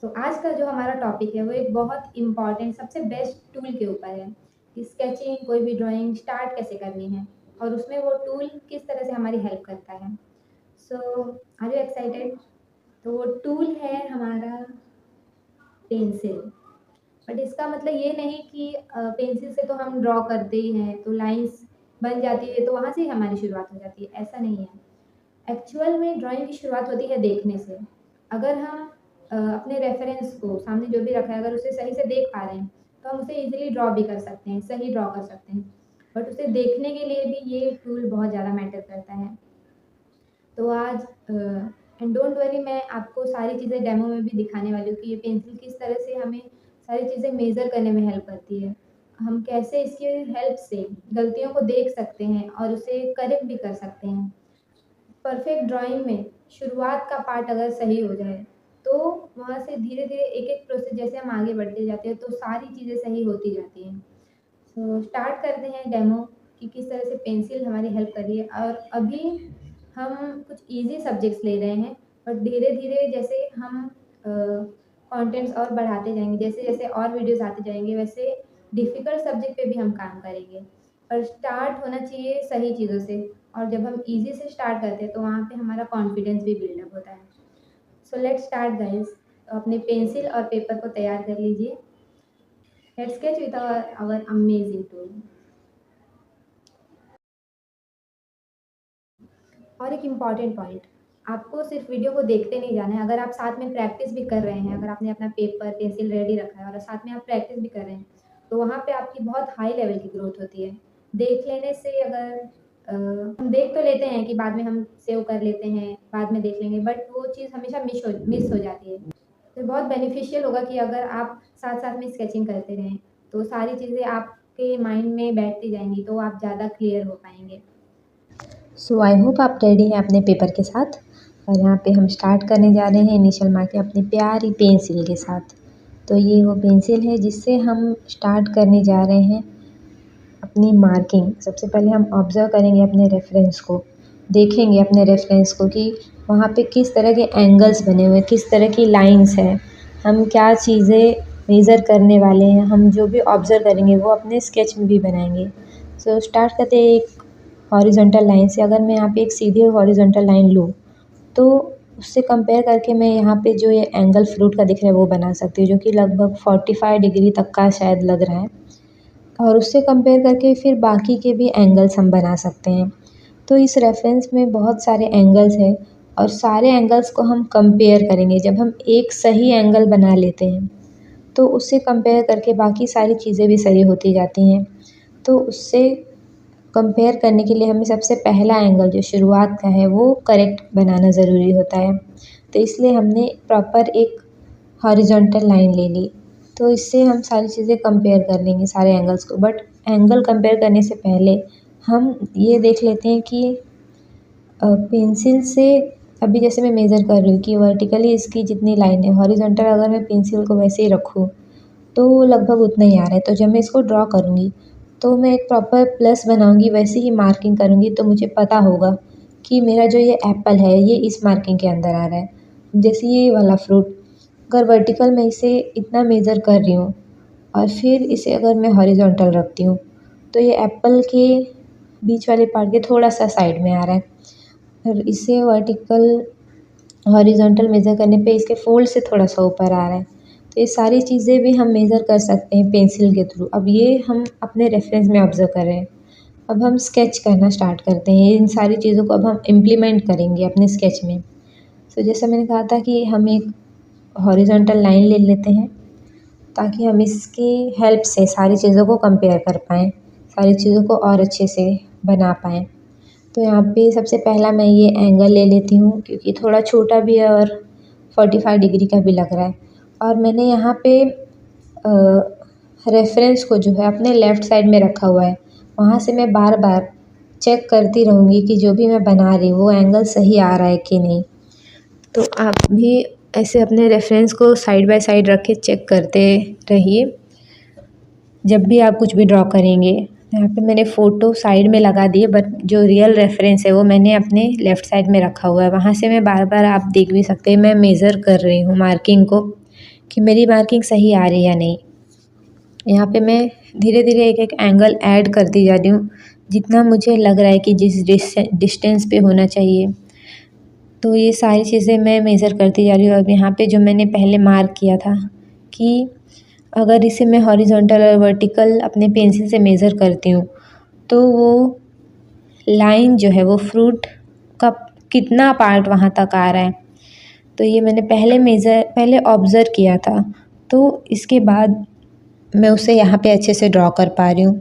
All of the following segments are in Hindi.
तो आज का जो हमारा टॉपिक है वो एक बहुत इम्पॉर्टेंट सबसे बेस्ट टूल के ऊपर है कि स्केचिंग कोई भी ड्राइंग स्टार्ट कैसे करनी है और उसमें वो टूल किस तरह से हमारी हेल्प करता है। सो आर यू एक्साइटेड? तो वो टूल है हमारा पेंसिल। बट इसका मतलब ये नहीं कि पेंसिल से तो हम ड्रॉ करते ही हैं तो लाइंस बन जाती है तो वहाँ से ही हमारी शुरुआत हो जाती है, ऐसा नहीं है। एक्चुअल में ड्राइंग की शुरुआत होती है देखने से। अगर हम अपने रेफरेंस को सामने जो भी रखा है अगर उसे सही से देख पा रहे हैं तो हम उसे इजीली ड्रॉ भी कर सकते हैं, सही ड्रॉ कर सकते हैं। बट उसे देखने के लिए भी ये टूल बहुत ज़्यादा मैटर करता है। तो आज एंड डोंट वरी, मैं आपको सारी चीज़ें डेमो में भी दिखाने वाली हूँ कि ये पेंसिल किस तरह से हमें सारी चीज़ें मेज़र करने में हेल्प करती है। हम कैसे इसकी हेल्प से गलतियों को देख सकते हैं और उसे करेक्ट भी कर सकते हैं। परफेक्ट ड्राइंग में शुरुआत का पार्ट अगर सही हो जाए तो वहाँ से धीरे धीरे एक एक प्रोसेस जैसे हम आगे बढ़ते जाते हैं तो सारी चीज़ें सही होती जाती हैं। सो स्टार्ट करते हैं डेमो कि किस तरह से पेंसिल हमारी हेल्प कर रही है। और अभी हम कुछ इजी सब्जेक्ट्स ले रहे हैं, बट धीरे धीरे जैसे हम कंटेंट्स और बढ़ाते जाएंगे, जैसे जैसे और वीडियोस आते जाएंगे वैसे डिफ़िकल्ट सब्जेक्ट पे भी हम काम करेंगे। पर स्टार्ट होना चाहिए सही चीज़ों से, और जब हम इजी से स्टार्ट करते हैं तो वहाँ पे हमारा कॉन्फिडेंस भी बिल्डअप होता है। So let's start guys. अपने पेंसिल और पेपर को तैयार कर लीजिए। Let's sketch with our amazing tool. और एक इम्पॉर्टेंट पॉइंट, आपको सिर्फ वीडियो को देखते नहीं जाना है। अगर आप साथ में प्रैक्टिस भी कर रहे हैं, अगर आपने अपना पेपर पेंसिल रेडी रखा है और साथ में आप प्रैक्टिस भी कर रहे हैं तो वहाँ पे आपकी बहुत हाई लेवल की ग्रोथ होती है। देख लेने से अगर हम देख तो लेते हैं कि बाद में हम सेव कर लेते हैं, बाद में देख लेंगे, बट वो चीज़ हमेशा मिस हो जाती है। तो बहुत बेनिफिशियल होगा कि अगर आप साथ साथ में स्केचिंग करते रहें तो सारी चीज़ें आपके माइंड में बैठती जाएंगी तो आप ज़्यादा क्लियर हो पाएंगे। सो आई होप आप रेडी हैं अपने पेपर के साथ। और यहाँ पे हम स्टार्ट करने जा रहे हैं इनिशियल मार्किंग अपनी प्यारी पेंसिल के साथ। तो ये वो पेंसिल है जिससे हम स्टार्ट करने जा रहे हैं अपनी मार्किंग। सबसे पहले हम ऑब्ज़र्व करेंगे अपने रेफरेंस को, देखेंगे अपने रेफरेंस को कि वहाँ पे किस तरह के एंगल्स बने हुए हैं, किस तरह की लाइंस हैं, हम क्या चीज़ें मेज़र करने वाले हैं, हम जो भी ऑब्ज़र्व करेंगे वो अपने स्केच में भी बनाएंगे। सो स्टार्ट करते हैं एक हॉरिजॉन्टल लाइन से। अगर मैं यहाँ पे एक सीधी हॉरिजॉन्टल लाइन लूँ तो उससे कंपेयर करके मैं यहाँ पे जो ये एंगल फ्रूट का दिख रहा है वो बना सकती हूँ, जो कि लगभग 45 डिग्री तक का शायद लग रहा है। और उससे कंपेयर करके फिर बाकी के भी एंगल्स हम बना सकते हैं। तो इस रेफरेंस में बहुत सारे एंगल्स हैं और सारे एंगल्स को हम कंपेयर करेंगे। जब हम एक सही एंगल बना लेते हैं तो उससे कंपेयर करके बाकी सारी चीज़ें भी सही होती जाती हैं। तो उससे कंपेयर करने के लिए हमें सबसे पहला एंगल जो शुरुआत का है वो करेक्ट बनाना ज़रूरी होता है। तो इसलिए हमने प्रॉपर एक हॉरिजॉन्टल लाइन ले ली। तो इससे हम सारी चीज़ें कंपेयर कर लेंगे सारे एंगल्स को। बट एंगल कंपेयर करने से पहले हम ये देख लेते हैं कि पेंसिल से अभी जैसे मैं मेज़र कर रही हूँ कि वर्टिकली इसकी जितनी लाइन है, हॉरिजॉन्टल अगर मैं पेंसिल को वैसे ही रखूँ तो वो लगभग उतना ही आ रहा है। तो जब मैं इसको ड्रॉ करूँगी तो मैं एक प्रॉपर प्लस बनाऊँगी, वैसे ही मार्किंग करूँगी तो मुझे पता होगा कि मेरा जो ये एप्पल है ये इस मार्किंग के अंदर आ रहा है। जैसे ये वाला फ्रूट, अगर वर्टिकल मैं इसे इतना मेज़र कर रही हूँ और फिर इसे अगर मैं हॉरिजॉन्टल रखती हूँ तो ये एप्पल के बीच वाले पार्ट के थोड़ा सा साइड में आ रहा है। और इसे वर्टिकल हॉरिजॉन्टल मेज़र करने पे इसके फोल्ड से थोड़ा सा ऊपर आ रहा है। तो ये सारी चीज़ें भी हम मेज़र कर सकते हैं पेंसिल के थ्रू। अब ये हम अपने रेफरेंस में ऑब्ज़र्व कर रहे हैं। अब हम स्केच करना स्टार्ट करते हैं। इन सारी चीज़ों को अब हम इम्प्लीमेंट करेंगे अपने स्केच में। तो जैसा मैंने कहा था कि हम एक हॉरिजॉन्टल लाइन ले लेते हैं ताकि हम इसकी हेल्प से सारी चीज़ों को कंपेयर कर पाएँ, सारी चीज़ों को और अच्छे से बना पाएँ। तो यहाँ पे सबसे पहला मैं ये एंगल ले लेती हूँ क्योंकि थोड़ा छोटा भी है और 45 डिग्री का भी लग रहा है। और मैंने यहाँ पे रेफरेंस को जो है अपने लेफ़्ट साइड में रखा हुआ है। वहाँ से मैं बार बार चेक करती रहूँगी कि जो भी मैं बना रही हूँ वो एंगल सही आ रहा है कि नहीं। तो आप भी ऐसे अपने रेफरेंस को साइड बाय साइड रख के चेक करते रहिए जब भी आप कुछ भी ड्रॉ करेंगे। यहाँ पे मैंने फ़ोटो साइड में लगा दिए, बट जो रियल रेफरेंस है वो मैंने अपने लेफ़्ट साइड में रखा हुआ है। वहाँ से मैं बार बार आप देख भी सकते हैं मैं मेज़र कर रही हूँ मार्किंग को कि मेरी मार्किंग सही आ रही है या नहीं। यहाँ पे मैं धीरे धीरे एक एक एंगल ऐड करती जा रही हूँ, जितना मुझे लग रहा है कि जिस डिस्टेंस पे होना चाहिए। तो ये सारी चीज़ें मैं मेज़र करती जा रही हूँ। अब यहाँ पे जो मैंने पहले मार्क किया था कि अगर इसे मैं हॉरिजॉन्टल और वर्टिकल अपने पेंसिल से मेज़र करती हूँ, तो वो लाइन जो है वो फ्रूट का कितना पार्ट वहाँ तक आ रहा है, तो ये मैंने पहले ऑब्ज़र्व किया था। तो इसके बाद मैं उसे यहाँ पे अच्छे से ड्रॉ कर पा रही हूँ।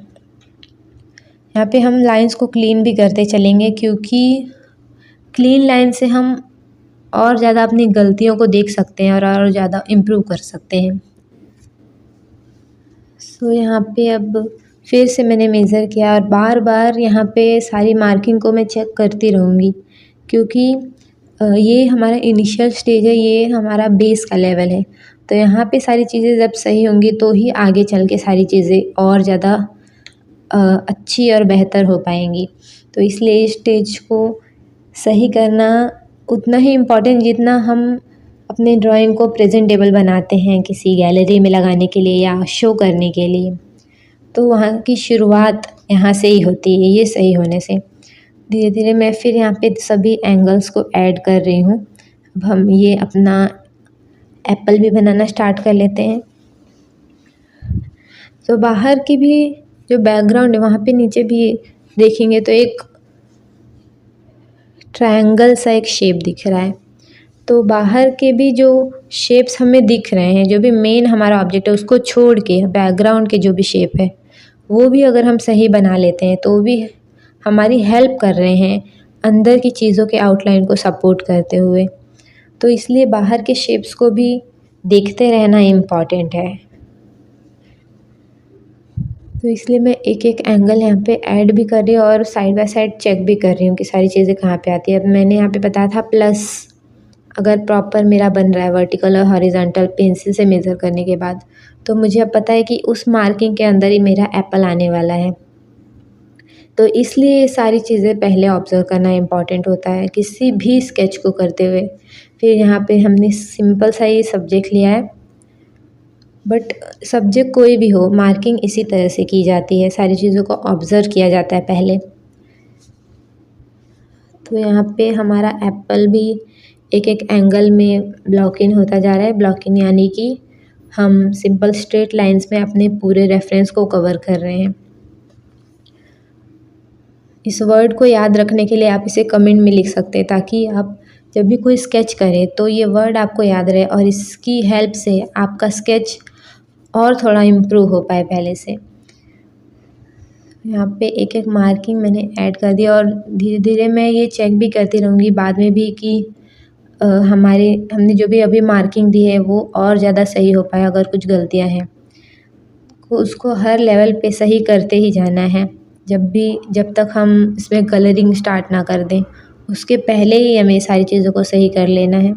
यहाँ पे हम लाइंस को क्लीन भी करते चलेंगे, क्योंकि क्लीन लाइन से हम और ज़्यादा अपनी गलतियों को देख सकते हैं और ज़्यादा इम्प्रूव कर सकते हैं। सो यहाँ पे अब फिर से मैंने मेज़र किया और बार बार यहाँ पे सारी मार्किंग को मैं चेक करती रहूँगी, क्योंकि ये हमारा इनिशियल स्टेज है, ये हमारा बेस का लेवल है। तो यहाँ पे सारी चीज़ें जब सही होंगी तो ही आगे चल के सारी चीज़ें और ज़्यादा अच्छी और बेहतर हो पाएंगी। तो इसलिए इस स्टेज को सही करना उतना ही इम्पोर्टेंट जितना हम अपने ड्राइंग को प्रेजेंटेबल बनाते हैं किसी गैलरी में लगाने के लिए या शो करने के लिए। तो वहाँ की शुरुआत यहाँ से ही होती है, ये सही होने से। धीरे धीरे मैं फिर यहाँ पे सभी एंगल्स को ऐड कर रही हूँ। अब हम ये अपना एप्पल भी बनाना स्टार्ट कर लेते हैं। तो बाहर की भी जो बैकग्राउंड है वहाँ पे नीचे भी देखेंगे तो एक ट्रायंगल सा एक शेप दिख रहा है। तो बाहर के भी जो शेप्स हमें दिख रहे हैं, जो भी मेन हमारा ऑब्जेक्ट है उसको छोड़ के बैकग्राउंड के जो भी शेप है वो भी अगर हम सही बना लेते हैं तो भी हमारी हेल्प कर रहे हैं अंदर की चीज़ों के आउटलाइन को सपोर्ट करते हुए। तो इसलिए बाहर के शेप्स को भी देखते रहना इम्पॉर्टेंट है। तो इसलिए मैं एक एक एंगल यहाँ पे ऐड भी कर रही हूँ और साइड बाय साइड चेक भी कर रही हूँ कि सारी चीज़ें कहाँ पे आती है। अब मैंने यहाँ पे बताया था प्लस अगर प्रॉपर मेरा बन रहा है वर्टिकल और हॉरिजॉन्टल पेंसिल से मेज़र करने के बाद, तो मुझे अब पता है कि उस मार्किंग के अंदर ही मेरा एप्पल आने वाला है। तो इसलिए ये सारी चीज़ें पहले ऑब्ज़र्व करना इम्पॉर्टेंट होता है किसी भी स्केच को करते हुए। फिर यहाँ पे हमने सिंपल सा ये सब्जेक्ट लिया है, बट सब्जेक्ट कोई भी हो मार्किंग इसी तरह से की जाती है, सारी चीज़ों को ऑब्ज़र्व किया जाता है पहले। तो यहाँ पे हमारा एप्पल भी एक एक एंगल में ब्लॉक इन होता जा रहा है। ब्लॉक इन यानी कि हम सिंपल स्ट्रेट लाइंस में अपने पूरे रेफरेंस को कवर कर रहे हैं। इस वर्ड को याद रखने के लिए आप इसे कमेंट में लिख सकते हैं, ताकि आप जब भी कोई स्केच करें तो ये वर्ड आपको याद रहे और इसकी हेल्प से आपका स्केच और थोड़ा इम्प्रूव हो पाए पहले से। यहाँ पे एक एक मार्किंग मैंने ऐड कर दिया और धीरे धीरे मैं ये चेक भी करती रहूँगी बाद में भी कि हमने जो भी अभी मार्किंग दी है वो और ज़्यादा सही हो पाए। अगर कुछ गलतियाँ हैं तो उसको हर लेवल पे सही करते ही जाना है। जब तक हम इसमें कलरिंग स्टार्ट ना कर दें उसके पहले ही हमें सारी चीज़ों को सही कर लेना है,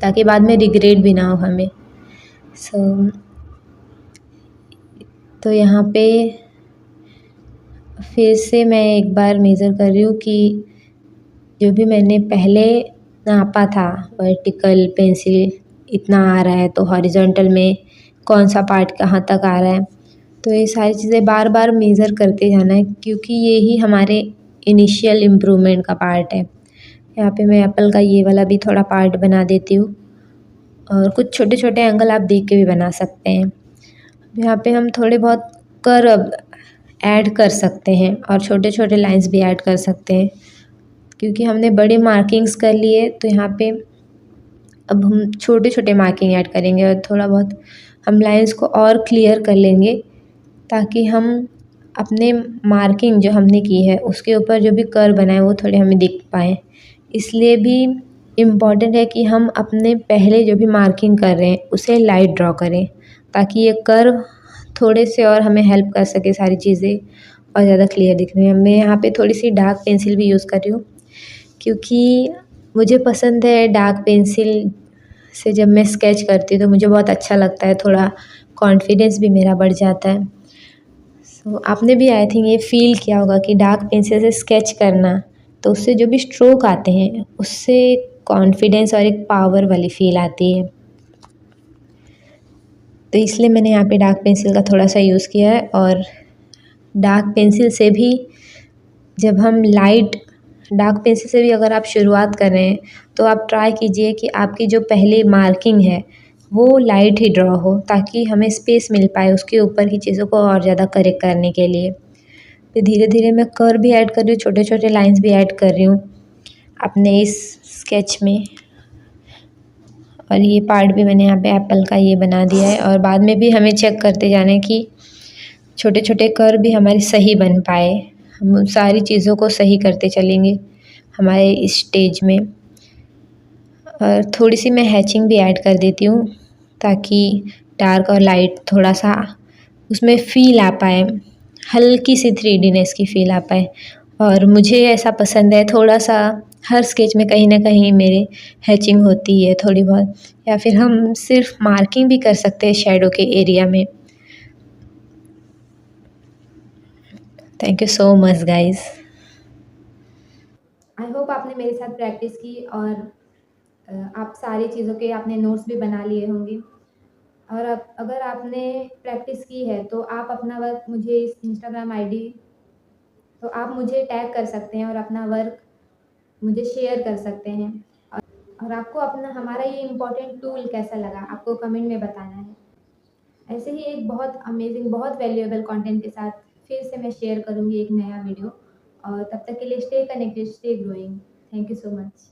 ताकि बाद में रिग्रेट भी ना हो हमें। तो यहाँ पे फिर से मैं एक बार मेज़र कर रही हूँ कि जो भी मैंने पहले नापा था वर्टिकल पेंसिल इतना आ रहा है, तो हॉरिजॉन्टल में कौन सा पार्ट कहाँ तक आ रहा है। तो ये सारी चीज़ें बार बार मेज़र करते जाना है, क्योंकि ये ही हमारे इनिशियल इम्प्रूवमेंट का पार्ट है। यहाँ पे मैं एप्पल का ये वाला भी थोड़ा पार्ट बना देती हूँ और कुछ छोटे छोटे एंगल आप देख के भी बना सकते हैं। यहाँ पे हम थोड़े बहुत कर्व ऐड कर सकते हैं और छोटे छोटे लाइंस भी ऐड कर सकते हैं, क्योंकि हमने बड़ी मार्किंग्स कर लिए। तो यहाँ पे अब हम छोटे छोटे मार्किंग ऐड करेंगे और थोड़ा बहुत हम लाइंस को और क्लियर कर लेंगे, ताकि हम अपने मार्किंग जो हमने की है उसके ऊपर जो भी कर्व बनाए वो थोड़े हमें दिख पाएँ। इसलिए भी इम्पॉर्टेंट है कि हम अपने पहले जो भी मार्किंग कर रहे हैं उसे लाइट ड्रॉ करें, ताकि ये कर्व थोड़े से और हमें हेल्प कर सके सारी चीज़ें और ज़्यादा क्लियर दिखने में। मैं यहाँ पे थोड़ी सी डार्क पेंसिल भी यूज़ कर रही हूँ, क्योंकि मुझे पसंद है डार्क पेंसिल से जब मैं स्केच करती हूँ तो मुझे बहुत अच्छा लगता है, थोड़ा कॉन्फिडेंस भी मेरा बढ़ जाता है। सो आपने भी आई थिंक ये फ़ील किया होगा कि डार्क पेंसिल से स्केच करना तो उससे जो भी स्ट्रोक आते हैं उससे कॉन्फिडेंस और एक पावर वाली फ़ील आती है। तो इसलिए मैंने यहाँ पे डार्क पेंसिल का थोड़ा सा यूज़ किया है। और डार्क पेंसिल से भी जब हम डार्क पेंसिल से भी अगर आप शुरुआत कर रहे हैं तो आप ट्राई कीजिए कि आपकी जो पहले मार्किंग है वो लाइट ही ड्रॉ हो, ताकि हमें स्पेस मिल पाए उसके ऊपर की चीज़ों को और ज़्यादा करेक्ट करने के लिए। फिर धीरे धीरे मैं कर्व भी ऐड कर रही हूँ, छोटे छोटे लाइंस भी ऐड कर रही हूँ अपने इस स्केच में। और ये पार्ट भी मैंने यहाँ पे एप्पल का ये बना दिया है। और बाद में भी हमें चेक करते जाना है कि छोटे छोटे कर्व भी हमारे सही बन पाए। हम उन सारी चीज़ों को सही करते चलेंगे हमारे इस स्टेज में। और थोड़ी सी मैं हैचिंग भी ऐड कर देती हूँ ताकि डार्क और लाइट थोड़ा सा उसमें फ़ील आ पाए, हल्की सी 3Dनेस की फ़ील आ पाए। और मुझे ऐसा पसंद है थोड़ा सा हर स्केच में कहीं ना कहीं मेरे हैचिंग होती है थोड़ी बहुत, या फिर हम सिर्फ मार्किंग भी कर सकते हैं शैडो के एरिया में। Thank you so much guys. I hope आपने मेरे साथ प्रैक्टिस की और आप सारी चीज़ों के आपने नोट्स भी बना लिए होंगे। और अब अगर आपने प्रैक्टिस की है तो आप अपना वर्क मुझे इस इंस्टाग्राम आईडी, तो आप मुझे टैग कर सकते हैं और अपना वर्क मुझे शेयर कर सकते हैं। और आपको अपना हमारा ये इम्पोर्टेंट टूल कैसा लगा आपको कमेंट में बताना है। ऐसे ही एक बहुत अमेजिंग बहुत वैल्यूएबल कंटेंट के साथ फिर से मैं शेयर करूँगी एक नया वीडियो। और तब तक के लिए stay connected, stay growing. Thank you so much.